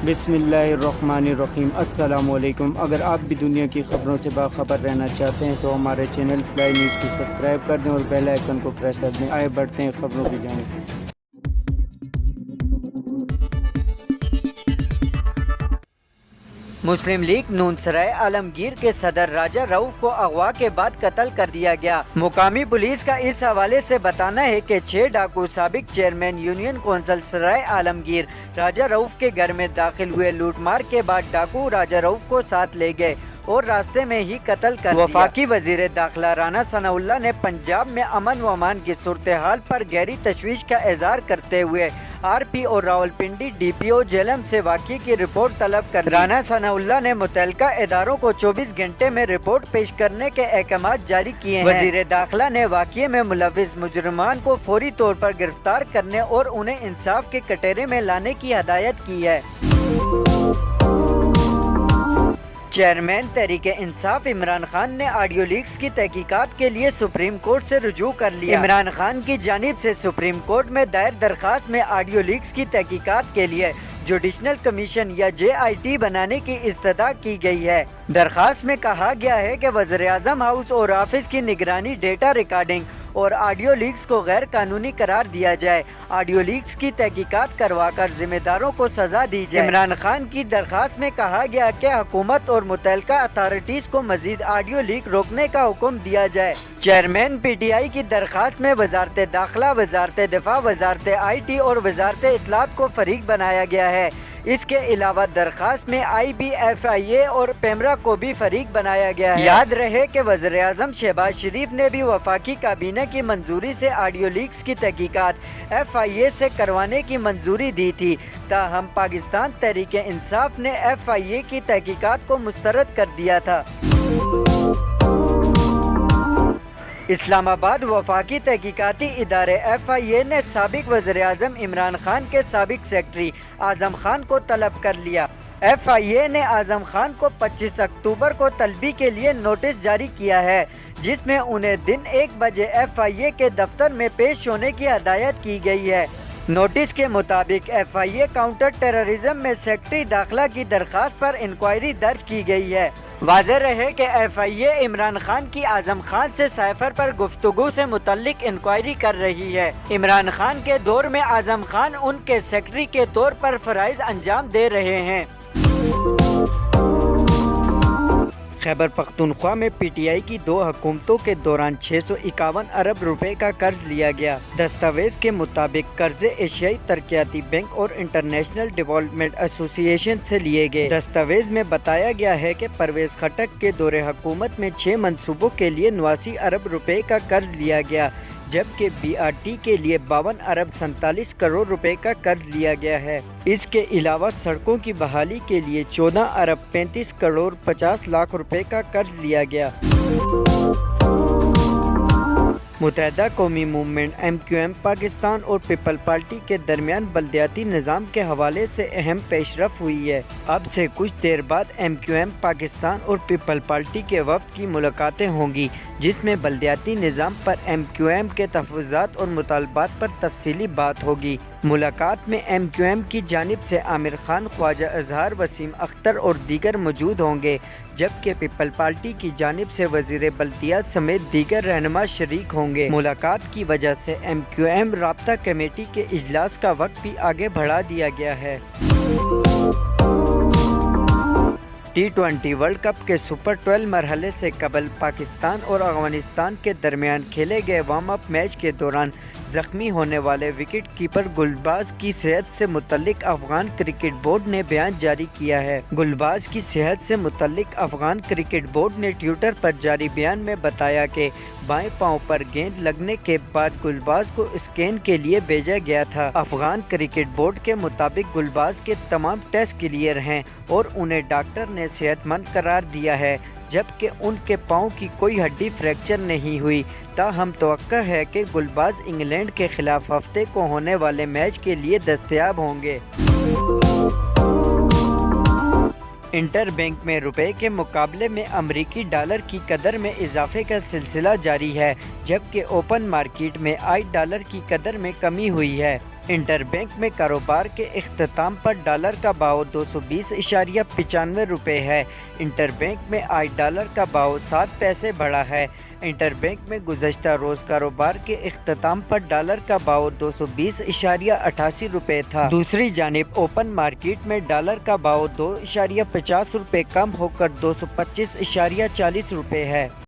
बिस्मिल्लाहिर्रहमानिर्रहीम। अस्सलाम वालेकुम। अगर आप भी दुनिया की खबरों से बाखबर रहना चाहते हैं तो हमारे चैनल फ्लाई न्यूज़ को सब्सक्राइब कर दें और बेल आइकन को प्रेस कर दें। आए बढ़ते हैं खबरों की जानिब। मुस्लिम लीग नूनसराय आलमगीर के सदर राजा रऊफ को अगवा के बाद कत्ल कर दिया गया। मुकामी पुलिस का इस हवाले से बताना है कि 6 डाकू साबिक चेयरमैन यूनियन कौंसिल सराय आलमगीर राजा रऊफ के घर में दाखिल हुए। लूटमार के बाद डाकू राजा रऊफ को साथ ले गए और रास्ते में ही कत्ल कर दिया। वफाकी वजीर दाखिला राना सनाउल्लाह ने पंजाब में अमन व अमान की सूरत हाल पर गहरी तशवीश का इजहार करते हुए RP और रावलपिंडी DPO जेलम से वाक़ई की रिपोर्ट तलब कर राना सनाउल्लाह ने मुतल्लिका इदारों को 24 घंटे में रिपोर्ट पेश करने के अहकाम जारी किए हैं। वजीर दाखिला ने वाक़ई में मुलविस मुजरिमान को फौरी तौर पर गिरफ्तार करने और उन्हें इंसाफ के कटहरे में लाने की हदायत की है। चेयरमैन तहरीक इंसाफ इमरान खान ने ऑडियो लीक्स की तहकीकात के लिए सुप्रीम कोर्ट से रुजू कर लिया। इमरान खान की जानिब से सुप्रीम कोर्ट में दायर दरखास्त में ऑडियो लीक्स की तहकीकात के लिए जुडिशनल कमीशन या JIT बनाने की इस्तदा की गई है। दरखास्त में कहा गया है कि वज़ीर-ए-आज़म हाउस और ऑफिस की निगरानी डेटा रिकॉर्डिंग और ऑडियो लीक्स को गैर कानूनी करार दिया जाए। ऑडियो लीक्स की तहकीकात करवाकर जिम्मेदारों को सजा दी जाए। इमरान खान की दरखास्त में कहा गया कि हुकूमत और मुतल्लिका अथॉरिटीज को मजीद ऑडियो लीक रोकने का हुक्म दिया जाए। चेयरमैन PTI की दरखास्त में वजारत दाखिला, वजारत दिफा, वजारत IT और वजारत इत्तलात को फरीक बनाया गया है। इसके अलावा दरखास्त में IBFIA और पेमरा को भी फरीक बनाया गया है। याद रहे कि वज़ीर-ए-आज़म शहबाज शरीफ ने भी वफाकी काबीना की मंजूरी से ऑडियो लीक्स की तहकीकात FIA से करवाने की मंजूरी दी थी। ताहम पाकिस्तान तहरीक इंसाफ ने FIA की तहकीकात को मुस्तरद कर दिया था। इस्लामाबाद वफाकी तहकीकाती इदारे FIA ने साबिक वज़ीर-ए-आज़म इमरान खान के साबिक सेक्रेटरी आज़म खान को तलब कर लिया। FIA ने आज़म खान को 25 अक्टूबर को तलबी के लिए नोटिस जारी किया है, जिसमें उन्हें दिन 1 बजे FIA के दफ्तर में पेश होने की हदायत की गई है। नोटिस के मुताबिक FIA काउंटर टेररिज्म में सेक्रेटरी दाखिला की दरखास्त पर इंक्वायरी दर्ज की गई है। वाज़ेह रहे कि FIA इमरान खान की आज़म खान से साइफर पर गुफ्तगू से मुतल्लिक इंक्वायरी कर रही है। इमरान खान के दौर में आज़म खान उनके सेक्रेटरी के तौर पर फराइज अंजाम दे रहे हैं। खैबर पख्तूनख्वा में PTI की 2 हुकूमतों के दौरान 651 अरब रुपए का कर्ज लिया गया। दस्तावेज के मुताबिक कर्जे एशियाई तरक्याती बैंक और इंटरनेशनल डेवलपमेंट एसोसिएशन से लिए गए। दस्तावेज में बताया गया है कि परवेज खटक के दौरे हुकूमत में 6 मंसूबों के लिए 89 अरब रुपए का कर्ज लिया गया, जबकि BRT के लिए 52 अरब 47 करोड़ रुपए का कर्ज लिया गया है। इसके अलावा सड़कों की बहाली के लिए 14 अरब 35 करोड़ 50 लाख रुपए का कर्ज लिया गया। मुत्तहिदा कौमी मूवमेंट MQM पाकिस्तान और पीपल पार्टी के दरमियान बल्दियाती निज़ाम के हवाले से अहम पेशरफ हुई है। अब से कुछ देर बाद MQM पाकिस्तान और पीपल पार्टी के वफ़द की मुलाकातें होंगी, जिसमें बल्दियाती निज़ाम पर MQM के तहफ़्फ़ुज़ात और मुतालबात पर तफसीली बात होगी। मुलाकात में MQM की जानिब से आमिर खान, ख्वाजा अजहर, वसीम अख्तर और दीगर मौजूद होंगे, जबकि पीपल पार्टी की जानिब से वज़ीर बल्दियात समेत दीगर रहनुमा शरीक होंगे। मुलाकात की वजह से MQM राब्ता कमेटी के इजलास का वक्त भी आगे बढ़ा दिया गया है। T20 वर्ल्ड कप के सुपर 12 मरहले से कबल पाकिस्तान और अफगानिस्तान के दरमियान खेले गए वार्म अप मैच के दौरान जख्मी होने वाले विकेट कीपर गुलबाज की सेहत से मुतल्लिक अफगान क्रिकेट बोर्ड ने बयान जारी किया है। गुलबाज की सेहत से मुतल्लिक अफगान क्रिकेट बोर्ड ने ट्विटर पर जारी बयान में बताया कि बाएं पांव पर गेंद लगने के बाद गुलबाज को स्कैन के लिए भेजा गया था। अफगान क्रिकेट बोर्ड के मुताबिक गुलबाज के तमाम टेस्ट क्लियर हैं और उन्हें डॉक्टर ने सेहतमंद करार दिया है, जबकि उनके पाँव की कोई हड्डी फ्रैक्चर नहीं हुई। ताहम तवक्का है कि गुलबाज इंग्लैंड के खिलाफ हफ्ते को होने वाले मैच के लिए दस्तयाब होंगे। इंटर बैंक में रुपए के मुकाबले में अमरीकी डॉलर की कदर में इजाफे का सिलसिला जारी है, जबकि ओपन मार्केट में $1 की कदर में कमी हुई है। इंटर बैंक में कारोबार के इख्तिताम पर डॉलर का भाव 220.95 रुपये है। इंटर बैंक में आज डॉलर का भाव 7 पैसे बढ़ा है। इंटर बैंक में गुज़श्ता रोज़ कारोबार के इख्तिताम पर डॉलर का भाव 220.88 रुपये था। दूसरी जानिब ओपन मार्केट में डॉलर का भाव 2.50 रुपये कम होकर 225.40 रुपये है।